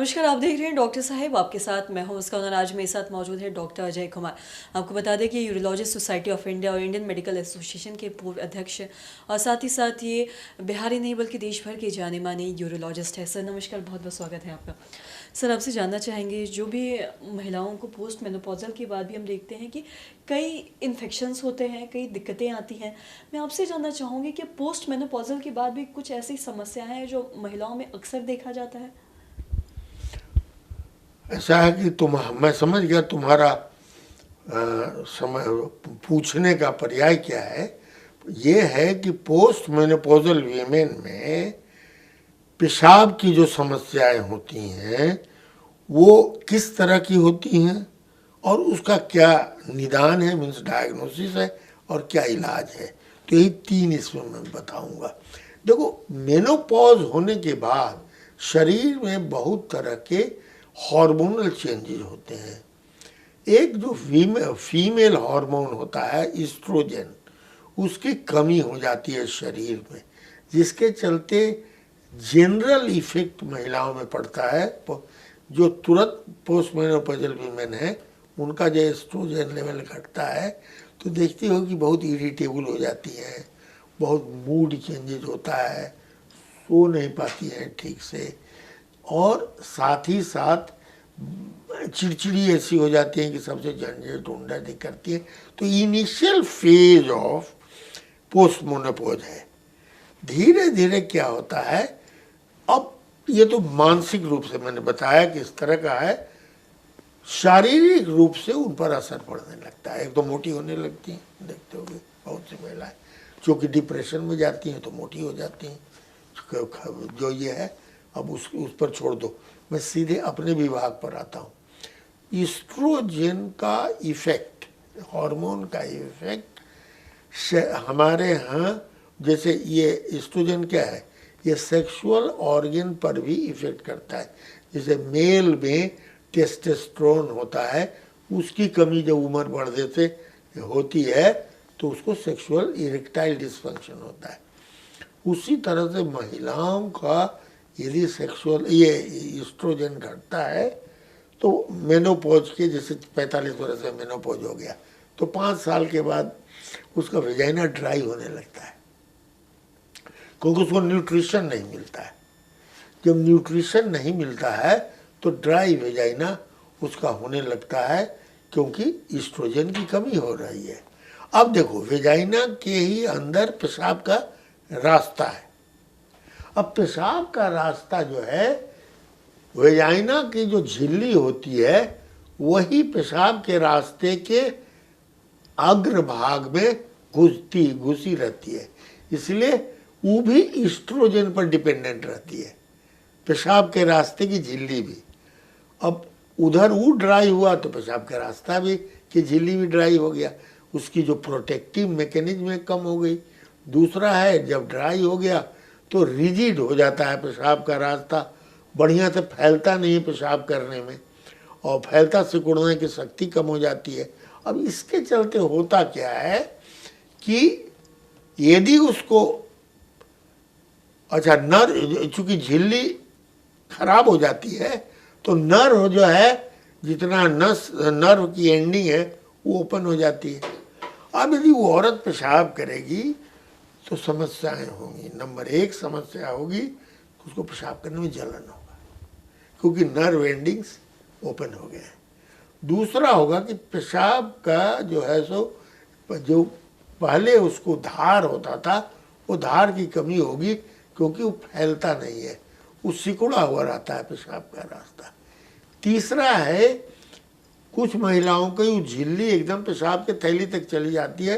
नमस्कार, आप देख रहे हैं डॉक्टर साहब आपके साथ मैं हूं उसका ऑनर। आज मेरे साथ मौजूद है डॉक्टर अजय कुमार। आपको बता दें कि यूरोलॉजिस्ट सोसाइटी ऑफ इंडिया और इंडियन मेडिकल एसोसिएशन के पूर्व अध्यक्ष और साथ ही साथ ये बिहार ही नहीं बल्कि देश भर के जाने माने यूरोलॉजिस्ट है। सर नमस्कार, बहुत बहुत स्वागत है आपका। सर आपसे जानना चाहेंगे, जो भी महिलाओं को पोस्ट मेनोपॉजल के बाद भी हम देखते हैं कि कई इन्फेक्शंस होते हैं, कई दिक्कतें आती हैं। मैं आपसे जानना चाहूँगी कि पोस्ट मेनोपॉजल के बाद भी कुछ ऐसी समस्याएं हैं जो महिलाओं में अक्सर देखा जाता है। ऐसा है कि मैं समझ गया तुम्हारा समय पूछने का पर्याय क्या है। ये है कि पोस्ट मेनोपॉजल वीमेन में पेशाब की जो समस्याएं होती हैं वो किस तरह की होती हैं और उसका क्या निदान है, मीन्स डायग्नोसिस है, और क्या इलाज है। तो यही तीन इसमें मैं बताऊंगा। देखो, मेनोपॉज होने के बाद शरीर में बहुत तरह के हार्मोनल चेंजेस होते हैं। एक जो फीमेल हार्मोन होता है ईस्ट्रोजन, उसकी कमी हो जाती है शरीर में, जिसके चलते जनरल इफेक्ट महिलाओं में पड़ता है। जो तुरंत पोस्ट मेनोपॉजल वीमेन है उनका जो एस्ट्रोजन लेवल घटता है तो देखती हो कि बहुत इरिटेबल हो जाती हैं, बहुत मूड चेंजेस होता है, सो नहीं पाती हैं ठीक से, और साथ ही साथ चिड़चिड़ी ऐसी हो जाती है कि सबसे झंझट ढूंढा करती है। तो initial phase of post menopause है। धीरे धीरे क्या होता है, अब ये तो मानसिक रूप से मैंने बताया कि इस तरह का है, शारीरिक रूप से उन पर असर पड़ने लगता है। एक तो मोटी होने लगती हैं, देखते होगे बहुत सी महिलाएं जो कि डिप्रेशन में जाती हैं तो मोटी हो जाती हैं। जो ये है, अब उस पर छोड़ दो, मैं सीधे अपने विभाग पर आता हूँ। ईस्ट्रोजन का इफेक्ट, हार्मोन का इफेक्ट हमारे यहाँ, जैसे ये ईस्ट्रोजन क्या है, ये सेक्सुअल ऑर्गन पर भी इफेक्ट करता है। जैसे मेल में टेस्टोस्टेरोन होता है, उसकी कमी जब उम्र बढ़ने से होती है तो उसको सेक्सुअल इरेक्टाइल डिसफंक्शन होता है। उसी तरह से महिलाओं का यदि सेक्सुअल ये ईस्ट्रोजन घटता है तो मेनोपॉज के, जैसे 45 वर्ष से मेनोपॉज हो गया तो 5 साल के बाद उसका वेजाइना ड्राई होने लगता है, क्योंकि उसको न्यूट्रिशन नहीं मिलता है। जब न्यूट्रिशन नहीं मिलता है तो ड्राई वेजाइना उसका होने लगता है, क्योंकि ईस्ट्रोजन की कमी हो रही है। अब देखो, वेजाइना के ही अंदर पेशाब का रास्ता है। अब पेशाब का रास्ता जो है, वेजाइना की जो झिल्ली होती है वही पेशाब के रास्ते के अग्रभाग में घुसी रहती है, इसलिए वो भी ईस्ट्रोजन पर डिपेंडेंट रहती है, पेशाब के रास्ते की झिल्ली भी। अब उधर वो ड्राई हुआ तो पेशाब का रास्ता भी की झिल्ली भी ड्राई हो गया, उसकी जो प्रोटेक्टिव मैकेनिज्म है कम हो गई। दूसरा है, जब ड्राई हो गया तो रिजिड हो जाता है पेशाब का रास्ता, बढ़िया से फैलता नहीं है पेशाब करने में, और फैलता सिकुड़ने की शक्ति कम हो जाती है। अब इसके चलते होता क्या है कि यदि उसको, अच्छा, नर्व, चूंकि झिल्ली खराब हो जाती है तो नर्व जो है, जितना नर्व की एंडिंग है वो ओपन हो जाती है। अब यदि वो औरत पेशाब करेगी तो समस्याएं होंगी। नंबर 1 समस्या होगी, उसको पेशाब करने में जलन होगा, क्योंकि नर्व एंडिंग्स ओपन हो गए हैं। दूसरा होगा कि पेशाब का जो है सो, जो पहले उसको धार होता था वो धार की कमी होगी, क्योंकि वो फैलता नहीं है, वो सिकुड़ा हुआ रहता है पेशाब का रास्ता। तीसरा है, कुछ महिलाओं की झिल्ली एकदम पेशाब के थैली तक चली जाती है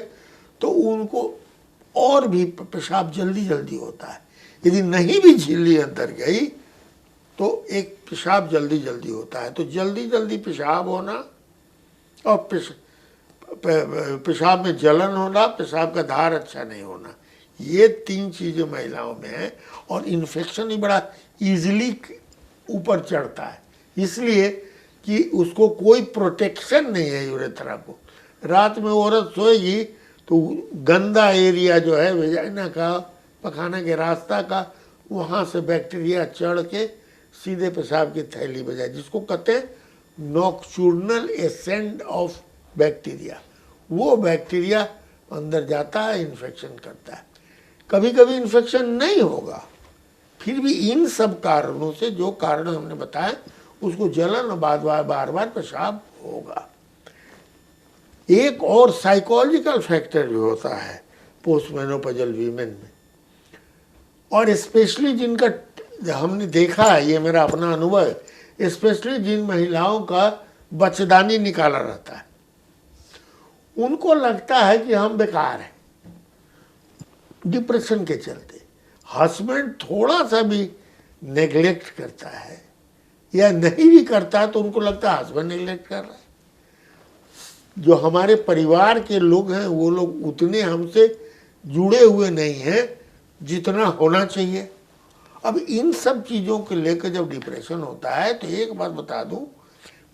तो उनको और भी पेशाब जल्दी जल्दी होता है। यदि नहीं भी झिल्ली अंदर गई तो एक पेशाब जल्दी जल्दी होता है। तो जल्दी जल्दी पेशाब होना और पेशाब में जलन होना, पेशाब का धार अच्छा नहीं होना, ये 3 चीज़ें महिलाओं में हैं। और इन्फेक्शन ही बड़ा इजीली ऊपर चढ़ता है, इसलिए कि उसको कोई प्रोटेक्शन नहीं है यूरेथ्रा को। रात में औरत सोएगी तो गंदा एरिया जो है वेजाइना का, पखाने के रास्ता का, वहाँ से बैक्टीरिया चढ़ के सीधे पेशाब की थैली में जाए, जिसको कहते हैं नॉक्चूर्नल एसेंड ऑफ बैक्टीरिया। वो बैक्टीरिया अंदर जाता है, इन्फेक्शन करता है। कभी कभी इन्फेक्शन नहीं होगा, फिर भी इन सब कारणों से, जो कारण हमने बताया, उसको जलन और बार बार पेशाब होगा। एक और साइकोलॉजिकल फैक्टर भी होता है पोस्ट मेनोपॉजल वीमेन में, और स्पेशली जिनका हमने देखा है, ये मेरा अपना अनुभव है, स्पेशली जिन महिलाओं का बच्चेदानी निकाला रहता है, उनको लगता है कि हम बेकार हैं डिप्रेशन के चलते। हस्बैंड थोड़ा सा भी नेग्लेक्ट करता है या नहीं भी करता है तो उनको लगता है हस्बैंड नेग्लेक्ट कर रहा है। जो हमारे परिवार के लोग हैं वो लोग उतने हमसे जुड़े हुए नहीं हैं जितना होना चाहिए। अब इन सब चीज़ों को लेकर जब डिप्रेशन होता है तो एक बात बता दूं,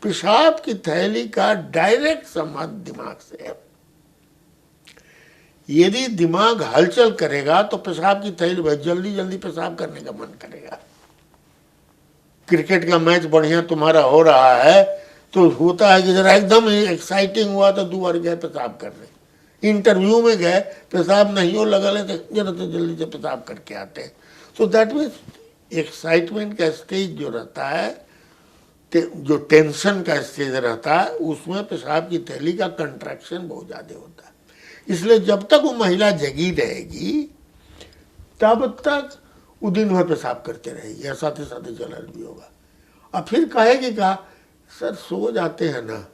पेशाब की थैली का डायरेक्ट संबंध दिमाग से है। यदि दिमाग हलचल करेगा तो पेशाब की थैली में जल्दी जल्दी पेशाब करने का मन करेगा। क्रिकेट का मैच बढ़िया तुम्हारा हो रहा है तो होता है कि जरा एकदम एक्साइटिंग हुआ तो 2 बार गए पेशाब करने। इंटरव्यू में गए, पेशाब नहीं हो लगा ले तो जरा तो जल्दी से पेशाब करके आते हैं। तो दैट मीन्स एक्साइटमेंट का स्टेज जो रहता है, जो टेंशन का स्टेज रहता है, उसमें पेशाब की थैली का कंट्रैक्शन बहुत ज़्यादा होता है। इसलिए जब तक वो महिला जगी रहेगी तब तक वो दिन भर पेशाब करते रहेगी या साथ ही साथ जलन भी होगा। और फिर कहेगी कहा सर सो जाते हैं ना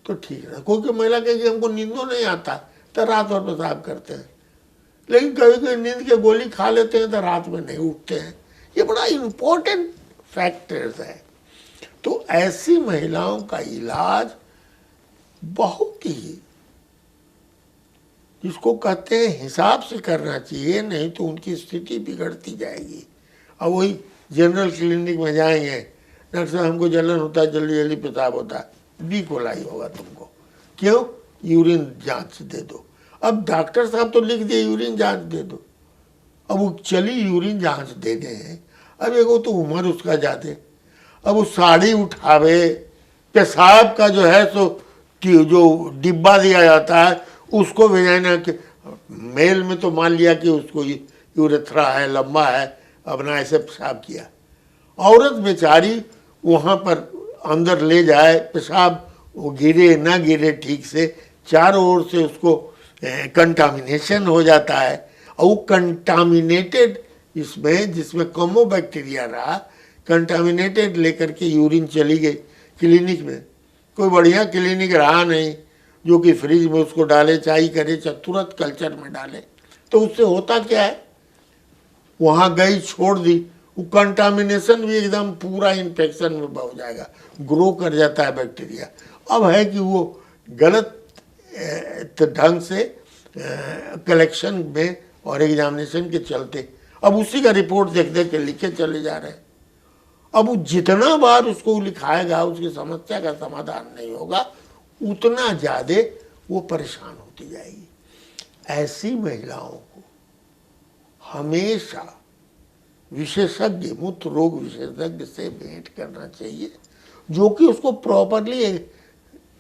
तो ठीक है। कोई महिला कहेगी हमको नींदो नहीं आता तो रात भर पेशाब करते हैं, लेकिन कभी कभी नींद की गोली खा लेते हैं तो रात में नहीं उठते हैं। ये बड़ा इम्पोर्टेंट फैक्टर्स है। तो ऐसी महिलाओं का इलाज बहुत ही, जिसको कहते हैं, हिसाब से करना चाहिए, नहीं तो उनकी स्थिति बिगड़ती जाएगी। अब वही जनरल क्लिनिक में जाएंगे, डॉक्टर साहब हमको जलन होता है, जल्दी जल्दी पेशाब होता है, बी कोलाई होगा तुमको, क्यों? यूरिन जांच दे दो। अब डॉक्टर साहब तो लिख दिए यूरिन जांच दे दो, अब वो चली यूरिन जांच दे गए। अब एक वो तो उम्र उसका ज़्यादा, अब वो साड़ी उठावे, पेशाब का जो है सो जो डिब्बा दिया जाता है उसको भेजना कि मेल में तो मान लिया कि उसको यूरेथ्रा है, लंबा है, अपना ऐसे पेशाब किया। औरत बेचारी वहाँ पर अंदर ले जाए, पेशाब वो गिरे ना गिरे ठीक से, चारों ओर से उसको कंटामिनेशन हो जाता है। और वो कंटामिनेटेड इसमें, जिसमें कमो बैक्टीरिया रहा, कंटामिनेटेड लेकर के यूरिन चली गई क्लिनिक में। कोई बढ़िया क्लिनिक रहा नहीं जो कि फ्रिज में उसको डाले, चाय करे, तुरंत कल्चर में डाले। तो उससे होता क्या है, वहाँ गई छोड़ दी, वो कंटामिनेशन भी एकदम पूरा इन्फेक्शन में हो जाएगा, ग्रो कर जाता है बैक्टीरिया। अब है कि वो गलत ढंग से कलेक्शन में और एग्जामिनेशन के चलते अब उसी का रिपोर्ट देख देख के लिखे चले जा रहे हैं। अब वो जितना बार उसको लिखाएगा उसकी समस्या का समाधान नहीं होगा, उतना ज़्यादा वो परेशान होती जाएगी। ऐसी महिलाओं को हमेशा विशेषज्ञ, मूत्र रोग विशेषज्ञ से भेंट करना चाहिए, जो कि उसको प्रॉपरली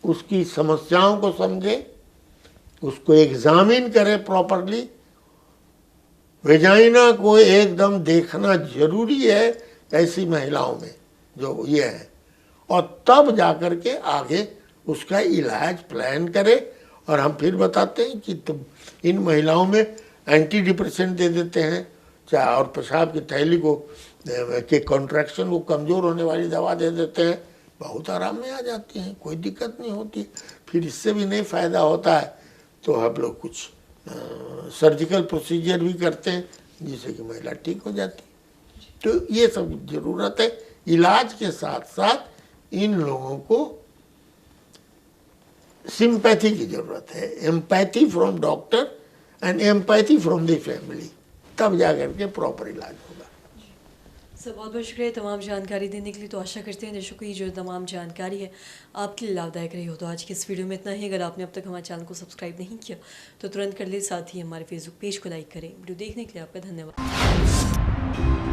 उसकी समस्याओं को समझे, उसको एग्जामिन करे प्रॉपरली। वेजाइना को एकदम देखना जरूरी है ऐसी महिलाओं में जो ये है, और तब जाकर के आगे उसका इलाज प्लान करे। और हम फिर बताते हैं कि तुम इन महिलाओं में एंटी डिप्रेसेंट दे देते हैं, चाहे और पेशाब की थैली को के कॉन्ट्रैक्शन को कमज़ोर होने वाली दवा दे देते हैं, बहुत आराम में आ जाती हैं, कोई दिक्कत नहीं होती। फिर इससे भी नहीं फ़ायदा होता है तो हम लोग कुछ सर्जिकल प्रोसीजर भी करते हैं जिससे कि महिला ठीक हो जाती है। तो ये सब ज़रूरत है। इलाज के साथ साथ इन लोगों को सिंपैथी की ज़रूरत है, empathy from doctor and empathy from the family, तब जा करके प्रॉपर इलाज होगा। सर बहुत बहुत शुक्रिया तमाम जानकारी देने के लिए। तो आशा करते हैं दर्शकों की जो तमाम जानकारी है आपके लिए लाभदायक रही हो। तो आज की इस वीडियो में इतना ही। अगर आपने अब तक हमारे चैनल को सब्सक्राइब नहीं किया तो तुरंत कर ले, साथ ही हमारे फेसबुक पेज को लाइक करें। वीडियो देखने के लिए आपका धन्यवाद।